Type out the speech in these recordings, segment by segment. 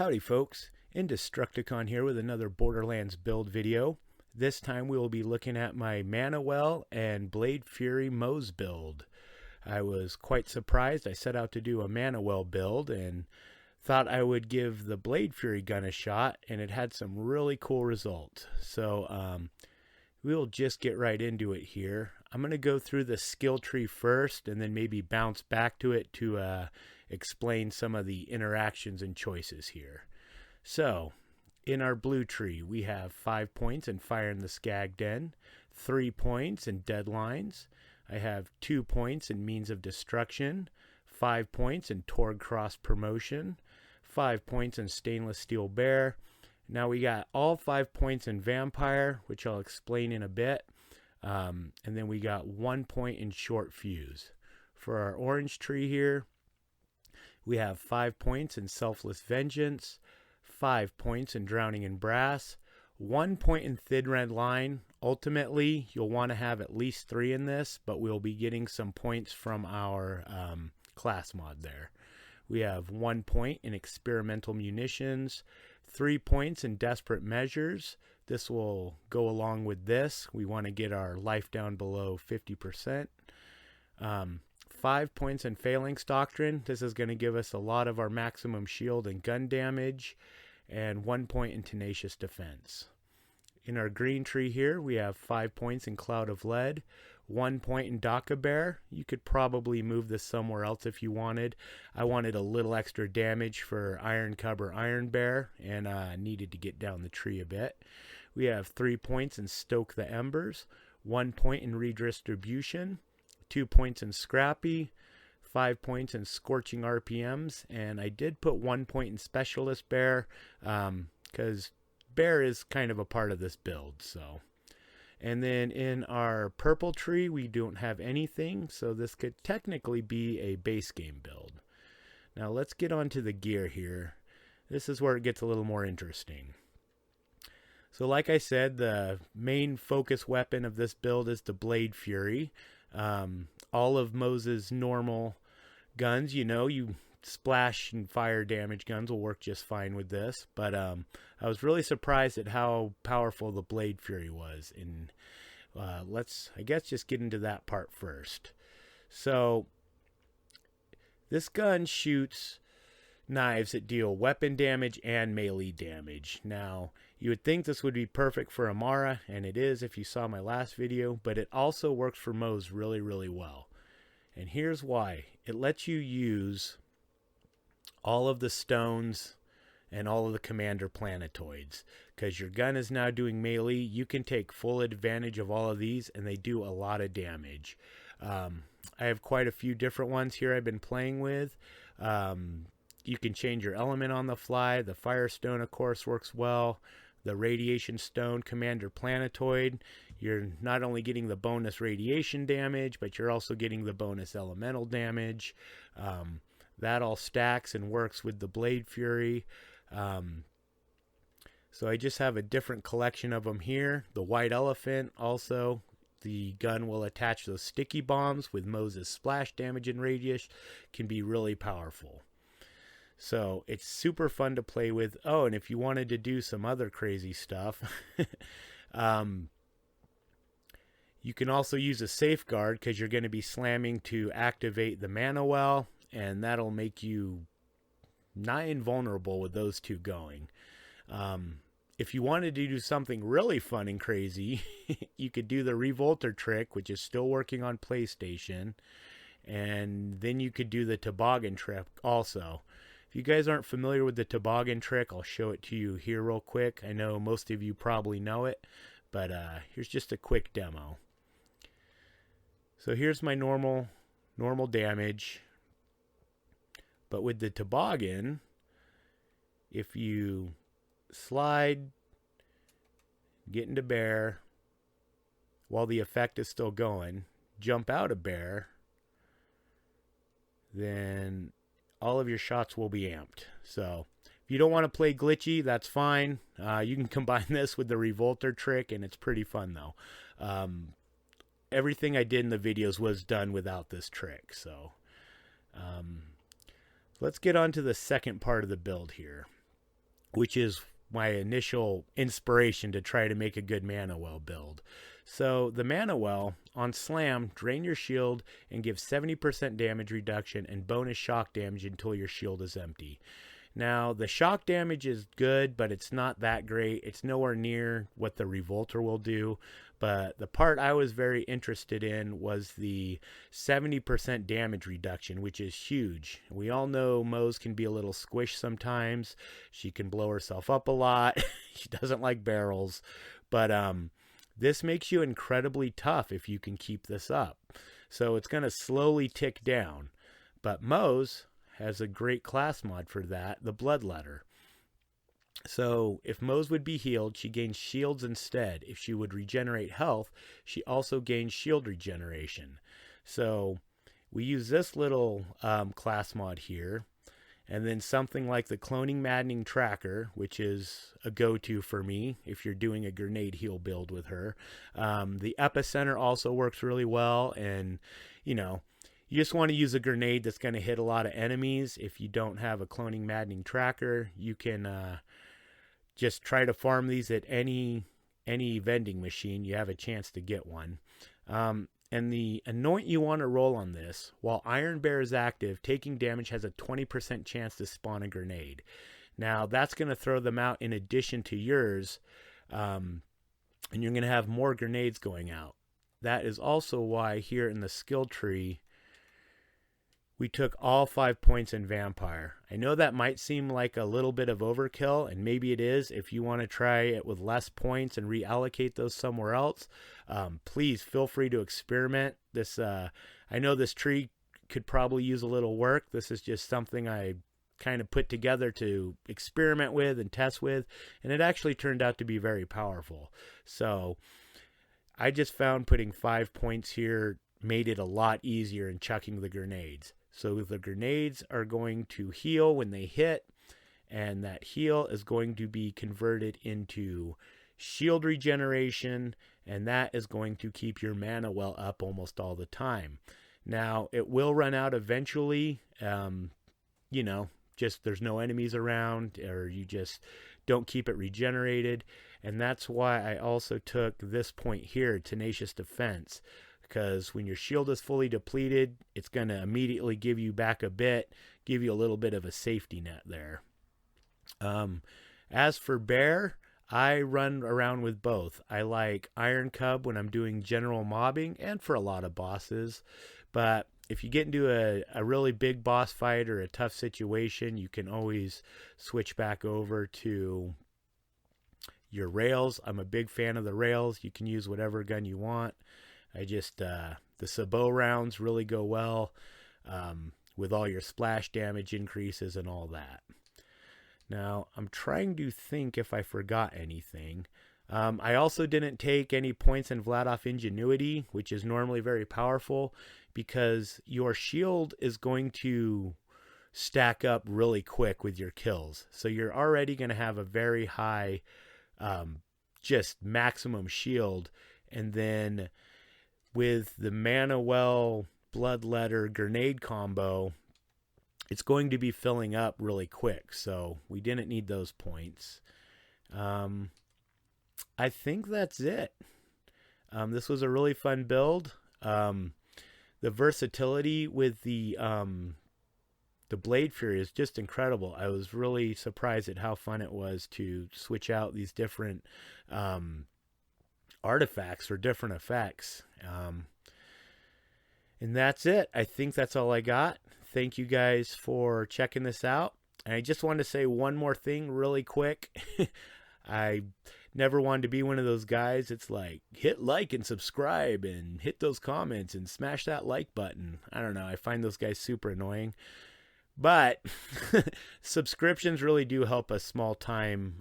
Howdy folks, Indestructicon here with another Borderlands build video. This time we will be looking at my Mana Well and Blade Fury Moze build. I was quite surprised. I set out to do a Mana Well build and thought I would give the Blade Fury gun a shot, and it had some really cool results. So we'll just get right into it here. I'm going to go through the skill tree first and then maybe bounce back to it to explain some of the interactions and choices here. So, in our blue tree, we have 5 points in Fire in the Skag Den, 3 points in Deadlines. I have 2 points in Means of Destruction, 5 points in Torg Cross Promotion, 5 points in Stainless Steel Bear. Now we got all 5 points in Vampire, which I'll explain in a bit. And then we got 1 point in Short Fuse. For our orange tree here, we have 5 points in Selfless Vengeance, 5 points in Drowning in Brass, 1 point in Thin Red Line. Ultimately, you'll want to have at least 3 in this, but we'll be getting some points from our class mod there. We have 1 point in Experimental Munitions, 3 points in Desperate Measures. This will go along with this. We want to get our life down below 50%. 5 points in Phalanx Doctrine. This is going to give us a lot of our maximum shield and gun damage. And 1 point in Tenacious Defense. In our green tree here, we have 5 points in Cloud of Lead, 1 point in Daka Bear. You could probably move this somewhere else if you wanted. I wanted a little extra damage for Iron Cover Iron Bear, and needed to get down the tree a bit. We have 3 points in Stoke the Embers, 1 point in Redistribution, 2 points in Scrappy, 5 points in Scorching RPMs, and I did put 1 point in Specialist Bear, because Bear is kind of a part of this build. So, and then in our purple tree, we don't have anything, so this could technically be a base game build. Now let's get on to the gear here. This is where it gets a little more interesting. So like I said, the main focus weapon of this build is the Blade Fury. All of Moze's normal guns, you splash and fire damage guns will work just fine with this. But I was really surprised at how powerful the Blade Fury was. And let's, I guess, just get into that part first. So this gun shoots knives that deal weapon damage and melee damage. Now, you would think this would be perfect for Amara, and it is if you saw my last video, but it also works for Moze really, really well. And here's why. It lets you use all of the stones and all of the commander planetoids. Because your gun is now doing melee, you can take full advantage of all of these, and they do a lot of damage. I have quite a few different ones here I've been playing with. You can change your element on the fly. The Firestone, of course, works well. The Radiation Stone Commander Planetoid, you're not only getting the bonus radiation damage, but you're also getting the bonus elemental damage. That all stacks and works with the Blade Fury. So I just have a different collection of them here. The White Elephant also. The gun will attach those sticky bombs with Moze's splash damage and radius. Can be really powerful. So it's super fun to play with. Oh, and if you wanted to do some other crazy stuff, you can also use a safeguard because you're going to be slamming to activate the Mana Well, and that'll make you nigh invulnerable with those two going. If you wanted to do something really fun and crazy, you could do the Revolter trick, which is still working on PlayStation, and then you could do the Toboggan trick also. If you guys aren't familiar with the Toboggan trick, I'll show it to you here real quick. I know most of you probably know it, but here's just a quick demo. So here's my normal damage. But with the Toboggan, if you slide, get into Bear, while the effect is still going, jump out of Bear, then all of your shots will be amped. So if you don't want to play glitchy, that's fine. You can combine this with the Revolter trick, and it's pretty fun though. Everything I did in the videos was done without this trick. So let's get on to the second part of the build here. which is my initial inspiration to try to make a good mana well build. So the mana well on slam, drain your shield and give 70% damage reduction and bonus shock damage until your shield is empty. Now the shock damage is good, but it's not that great. It's nowhere near what the Revolter will do. But the part I was very interested in was the 70% damage reduction, which is huge. We all know Moze can be a little squished sometimes. She can blow herself up a lot. She doesn't like barrels. But this makes you incredibly tough if you can keep this up. So it's going to slowly tick down. But Moze has a great class mod for that, the Bloodletter. So if Moze would be healed, she gains shields instead. If she would regenerate health, she also gains shield regeneration. So we use this little class mod here. And then something like the Cloning Maddening Tracker, which is a go-to for me if you're doing a grenade heal build with her. The Epicenter also works really well. And, you know, you just want to use a grenade that's going to hit a lot of enemies. If you don't have a Cloning Maddening Tracker, you can just try to farm these at any vending machine. You have a chance to get one. And the anoint you want to roll on this, while Iron Bear is active, taking damage has a 20% chance to spawn a grenade. Now, that's going to throw them out in addition to yours, and you're going to have more grenades going out. That is also why here in the skill tree, we took all 5 points in Vampire. I know that might seem like a little bit of overkill, and maybe it is. If you want to try it with less points and reallocate those somewhere else, please feel free to experiment. This, I know this tree could probably use a little work. This is just something I kind of put together to experiment with and test with, and it actually turned out to be very powerful. So I just found putting 5 points here made it a lot easier in chucking the grenades. So the grenades are going to heal when they hit, and that heal is going to be converted into shield regeneration, and that is going to keep your mana well up almost all the time. Now, it will run out eventually, you know, just there's no enemies around, or you just don't keep it regenerated, and that's why I also took this point here, Tenacious Defense. Because when your shield is fully depleted, it's going to immediately give you back a bit, give you a little bit of a safety net there. As for Bear, I run around with both. I like Iron Cub when I'm doing general mobbing and for a lot of bosses. But if you get into a really big boss fight or a tough situation, you can always switch back over to your rails. I'm a big fan of the rails. You can use whatever gun you want. I just, the sabot rounds really go well with all your splash damage increases and all that. Now, I'm trying to think if I forgot anything. I also didn't take any points in Vladof Ingenuity, which is normally very powerful, because your shield is going to stack up really quick with your kills. So you're already going to have a very high, just maximum shield, and then with the Mana Well Bloodletter grenade combo, it's going to be filling up really quick. So we didn't need those points. I think that's it. This was a really fun build. The versatility with the Blade Fury is just incredible. I was really surprised at how fun it was to switch out these different artifacts for different effects. And that's it. I think that's all I got. Thank you guys for checking this out. And I just wanted to say one more thing really quick. I never wanted to be one of those guys. It's like, hit like and subscribe and hit those comments and smash that like button. I don't know. I find those guys super annoying. But subscriptions really do help us small-time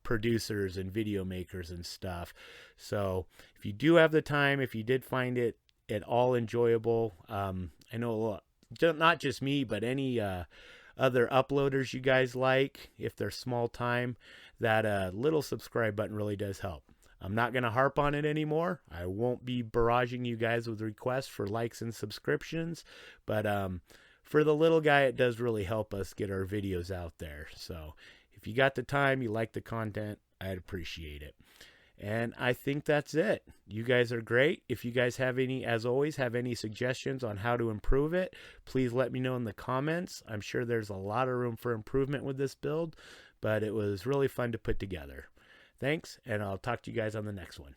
producers and video makers and stuff. So if you do have the time, if you did find it at all enjoyable, I know a lot, not just me, but any other uploaders you guys like, if they're small-time, that little subscribe button really does help. I'm not going to harp on it anymore. I won't be barraging you guys with requests for likes and subscriptions, but for the little guy, it does really help us get our videos out there. So if If you got the time, you like the content, I'd appreciate it. And I think that's it. You guys are great. If you guys have any, as always, have any suggestions on how to improve it, please let me know in the comments. I'm sure there's a lot of room for improvement with this build, but it was really fun to put together. Thanks, and I'll talk to you guys on the next one.